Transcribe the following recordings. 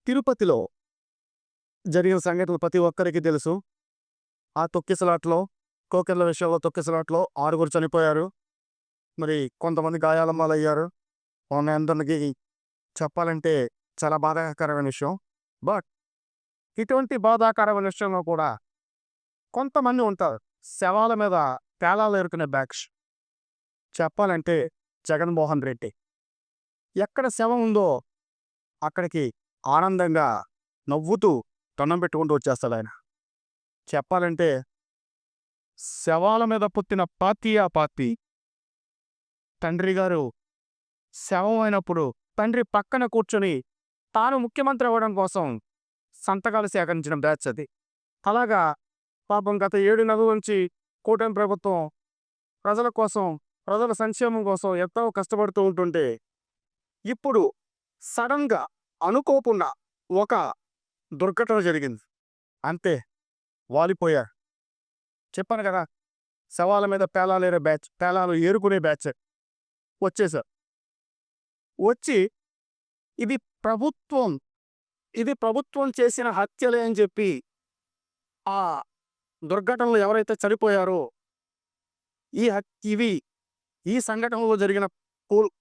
తిరుపతిలో జరిగిన సంఘటనలు ప్రతి ఒక్కరికి తెలుసు. ఆ తొక్కిసలాటలో, కోకెర్ల విషయంలో తొక్కిసలాటలో 6 చనిపోయారు. మరి కొంతమంది గాయాలయ్యారు. మీ అందరికి చెప్పాలంటే చాలా బాధాకరమైన విషయం. బట్ ఇటువంటి బాధాకరమైన విషయంలో కూడా కొంతమంది ఉంటారు. శవాల మీద పేలాలు ఎరుకునే బ్యాచ్. చెప్పాలంటే జగన్మోహన్ రెడ్డి. ఎక్కడ శవం ఉందో అక్కడికి ఆనందంగా నవ్వుతూ దండం పెట్టుకుంటూ వచ్చేస్తాడాయన. చెప్పాలంటే శవాల మీద పుట్టిన పార్టీ ఆ పార్టీ. తండ్రి గారు శవం అయినప్పుడు తండ్రి పక్కన కూర్చొని తాను ముఖ్యమంత్రి అవ్వడం కోసం సంతకాలు సేకరించిన బ్యాచ్ అది. అలాగా పాపం గత 7 నెలల నుంచి కూటమి ప్రభుత్వం ప్రజల కోసం, ప్రజల సంక్షేమం కోసం ఎంతో కష్టపడుతూ ఉంటుంటే ఇప్పుడు సడన్గా అనుకోకుండా ఒక దుర్ఘటన జరిగింది. అంతే, వాలిపోయారు. చెప్పాను కదా, శవాల మీద పేలాలేరే బ్యాచ్, పేలాలు ఏరుకునే బ్యాచ్ వచ్చేసారు. వచ్చి ఇది ప్రభుత్వం ఇది ప్రభుత్వం చేసిన హత్యలే అని చెప్పి ఆ దుర్ఘటనలో ఎవరైతే చనిపోయారో ఇవి ఈ సంఘటనలో జరిగిన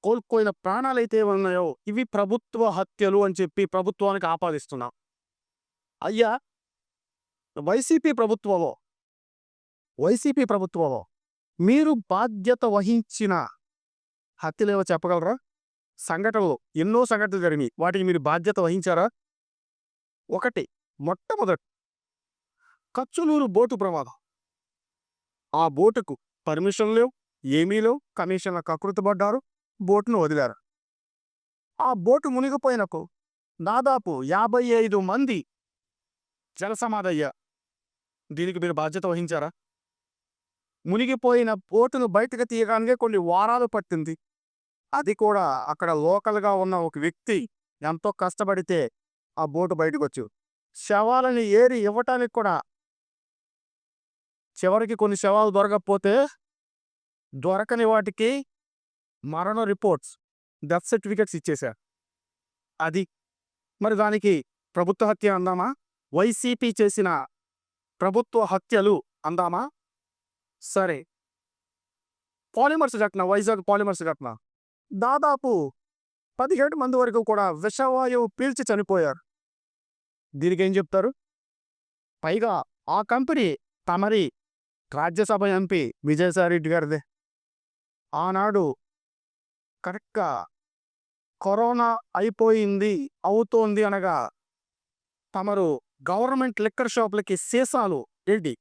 కోల్పోయిన ప్రాణాలైతే ఉన్నాయో ఇవి ప్రభుత్వ హత్యలు అని చెప్పి ప్రభుత్వానికి ఆపాదిస్తున్నాం. అయ్యా, వైసీపీ ప్రభుత్వంలో మీరు బాధ్యత వహించిన హత్యలేవో చెప్పగలరా? సంఘటనలు ఎన్నో సంఘటనలు జరిగినాయి. వాటికి మీరు బాధ్యత వహించారా? ఒకటి, మొట్టమొదటి కచ్చులూరు బోటు ప్రమాదం. ఆ బోటుకు పర్మిషన్ లేవు, ఏమీ లేవు. కమిషన్ల కకృతిపడ్డారు, బోటును వదిలారు. ఆ బోటు మునిగిపోయినకు దాదాపు 55 మంది జలసమాధయ్యా. దీనికి మీరు బాధ్యత వహించారా? మునిగిపోయిన బోటును బయటకు తీయగానే కొన్ని వారాలు పట్టింది. అది కూడా అక్కడ లోకల్గా ఉన్న ఒక వ్యక్తి ఎంతో కష్టపడితే ఆ బోటు బయటకు వచ్చు. శవాలని ఏరి ఇవ్వటానికి కూడా చివరికి కొన్ని శవాలు దొరకకపోతే దొరకని వాటికి మరణ రిపోర్ట్స్, డెత్ సర్టిఫికెట్స్ ఇచ్చేశారు. అది మరి దానికి ప్రభుత్వ హత్య అందామా? వైసీపీ చేసిన ప్రభుత్వ హత్యలు అందామా? సరే, పాలిమర్స్ ఘటన, వైజాగ్ పాలిమర్స్ ఘటన, దాదాపు 17 మంది వరకు కూడా విషవాయువు పీల్చి చనిపోయారు. దీనికి ఏం చెప్తారు? పైగా ఆ కంపెనీ తమరి రాజ్యసభ ఎంపీ విజయసాయిరెడ్డి గారిదే. ఆనాడు కరెక్ట్గా కరోనా అవుతోంది అనగా తమరు గవర్నమెంట్ లిక్కర్ షాపులకి సీసాలు ఏంటి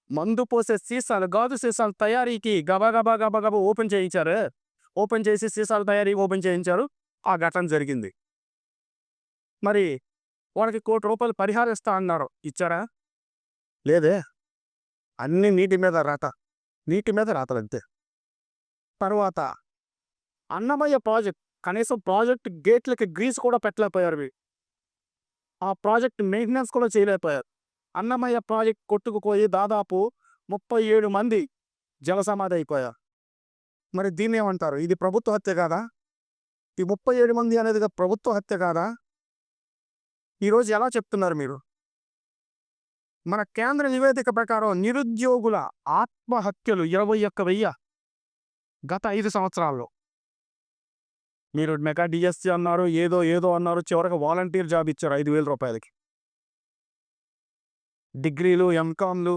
మందు పోసే సీసాలు, గాజు సీసాలు తయారీకి గబగబా ఓపెన్ చేయించారు. ఓపెన్ చేసి సీసాల తయారీ ఓపెన్ చేయించారు. ఆ ఘటన జరిగింది. మరి వాళ్ళకి ₹1 కోటి పరిహారం ఇస్తా అన్నారు. ఇచ్చారా? లేదే. అన్ని నీటి మీద రాతలంతే. తర్వాత అన్నమయ్య ప్రాజెక్ట్, కనీసం ప్రాజెక్ట్ గేట్లకి గ్రీస్ కూడా పెట్టలేకపోయారు. ఆ ప్రాజెక్ట్ మెయింటెనెన్స్ కూడా చేయలేకపోయారు. అన్నమయ్య ప్రాజెక్ట్ కొట్టుకుపోయి దాదాపు 37 మంది జలసమాధి అయిపోయారు. మరి దీన్ని ఏమంటారు? ఇది ప్రభుత్వ హత్య కాదా? ఈ 37 మంది అనేది ప్రభుత్వ హత్య కాదా? ఈరోజు ఎలా చెప్తున్నారు మీరు? మన కేంద్ర నివేదిక ప్రకారం నిరుద్యోగుల ఆత్మహత్యలు 21,000 గత 5 సంవత్సరాల్లో. మీరు మెగా డిఎస్సి అన్నారు, ఏదో అన్నారు. చివరికి వాలంటీర్ జాబ్ ఇచ్చారు ₹5,000. డిగ్రీలు, ఎంకామ్లు,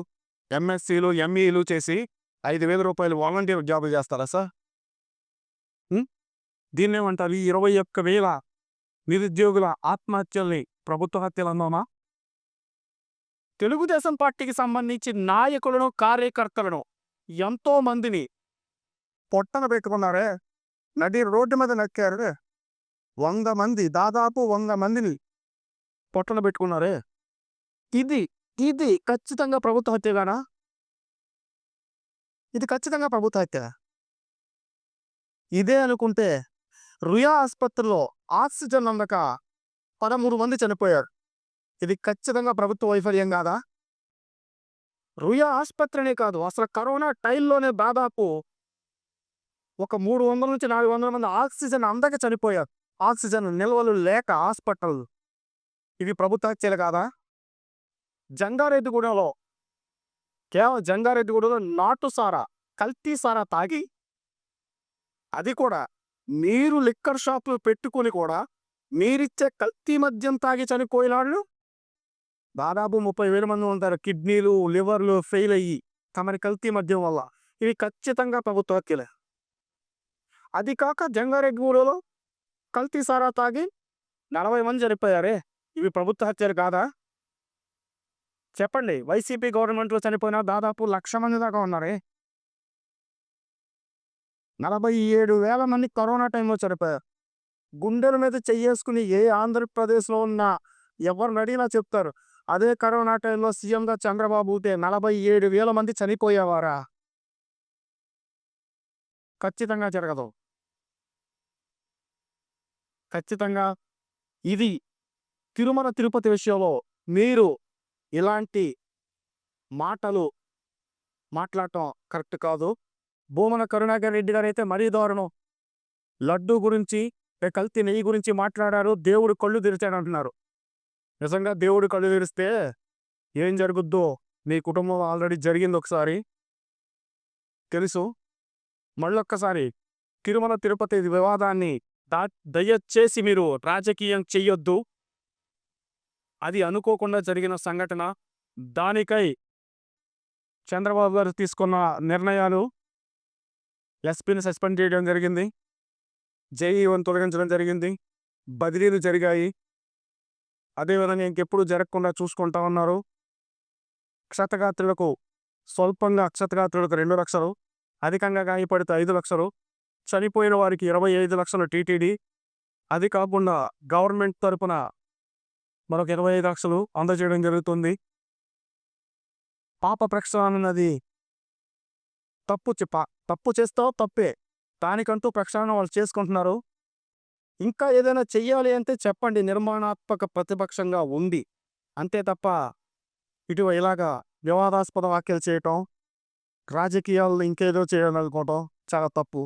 ఎంఎస్సీలు, ఎంఈలు చేసి ₹5,000 వాలంటీర్ జాబులు చేస్తారా సార్? దీన్నేమంటారు? ఈ 21,000 నిరుద్యోగుల ఆత్మహత్యల్ని ప్రభుత్వ హత్యలు అన్నామా? తెలుగుదేశం పార్టీకి సంబంధించి నాయకులను, కార్యకర్తలను ఎంతో మందిని పొట్టన పెట్టుకున్నారే, నడి రోడ్డు మీద నక్కారు. 100 మంది, దాదాపు 100 మందిని పొట్టన పెట్టుకున్నారే. ఇది ఖచ్చితంగా ప్రభుత్వ హత్యగానా? ఇది ఖచ్చితంగా ప్రభుత్వ హత్య. ఇదే అనుకుంటే రుయా ఆసుపత్రిలో ఆక్సిజన్ అందక 13 మంది చనిపోయారు. ఇది ఖచ్చితంగా ప్రభుత్వ వైఫల్యం కాదా? రుయా ఆసుపత్రినే కాదు, అసలు కరోనా టైంలోనే దాదాపు ఒక 300 నుంచి 400 మంది ఆక్సిజన్ అందక చనిపోయారు. ఆక్సిజన్ నిల్వలు లేక హాస్పిటల్ ఇవి ప్రభుత్వ హత్యలు కాదా? జంగారెడ్డిగూడెంలో కేవలం జంగారెడ్డిగూడెంలో నాటు సారా, కల్తీ సారా తాగి, అది కూడా మీరు లిక్కర్ షాపులు పెట్టుకొని కూడా మీరిచ్చే కల్తీ మద్యం తాగి చనిపోయినాళ్ళు దాదాపు 30,000 మంది ఉంటారు. కిడ్నీలు, లివర్లు ఫెయిల్ అయ్యి తమరి కల్తీ మద్యం వల్ల. ఇవి ఖచ్చితంగా ప్రభుత్వ హత్యలే. అది కాక జంగారెడ్డిగూడెంలో కల్తీ సారా తాగి 40 మంది చనిపోయారే, ఇవి ప్రభుత్వ హత్యలు కాదా? చెప్పండి. వైసీపీ గవర్నమెంట్లో చనిపోయిన దాదాపు 1,00,000 మంది దాకా ఉన్నారే. 47,000 మంది కరోనా టైంలో చనిపోయారు. గుండెల మీద చెయ్యేసుకుని ఏ ఆంధ్రప్రదేశ్లో ఉన్న ఎవరిని అడిగినా చెప్తారు, అదే కరోనా టైంలో సీఎంగా చంద్రబాబు ఉంటే 47,000 మంది చనిపోయేవారా? ఖచ్చితంగా జరగదు. ఖచ్చితంగా ఇది తిరుమల తిరుపతి విషయంలో మీరు ఇలాంటి మాటలు మాట్లాడటం కరెక్ట్ కాదు. భూమన కరుణాకర్ రెడ్డి గారు అయితే మరీ దారుణం. లడ్డు గురించి, కల్తీ నెయ్యి గురించి మాట్లాడారు, దేవుడు కళ్ళు తెరిచాడంటున్నారు. నిజంగా దేవుడు కళ్ళు తెరిస్తే ఏం జరుగుద్దో మీ కుటుంబం ఆల్రెడీ జరిగింది ఒకసారి తెలుసు. మళ్ళొక్కసారి తిరుమల తిరుపతి వివాదాన్ని దయచేసి మీరు రాజకీయం చెయ్యొద్దు. అది అనుకోకుండా జరిగిన సంఘటన. దానికై చంద్రబాబు గారు తీసుకున్న నిర్ణయాలు, ఎస్పీని సస్పెండ్ చేయడం జరిగింది, జేఈఓని తొలగించడం జరిగింది, బదిలీలు జరిగాయి. అదేవిధంగా ఇంకెప్పుడు జరగకుండా చూసుకుంటా ఉన్నారు. క్షతగాత్రులకు స్వల్పంగా, క్షతగాత్రులకు 2 లక్షలు, అధికంగా గాయపడితే 5 లక్షలు, చనిపోయిన వారికి 25 లక్షలు టీటీడీ. అది కాకుండా గవర్నమెంట్ తరపున మరొక 25 లక్షలు అందజేయడం జరుగుతుంది. పాప ప్రక్షాళన అన్నది తప్పు చేస్తావు తప్పే, దానికంటూ ప్రక్షాళన వాళ్ళు చేసుకుంటున్నారు. ఇంకా ఏదైనా చెయ్యాలి అంటే చెప్పండి, నిర్మాణాత్మక ప్రతిపక్షంగా ఉంది. అంతే తప్ప ఇలాగా వివాదాస్పద వ్యాఖ్యలు చేయటం, రాజకీయాల్లో ఇంకేదో చేయాలనుకోవటం చాలా తప్పు.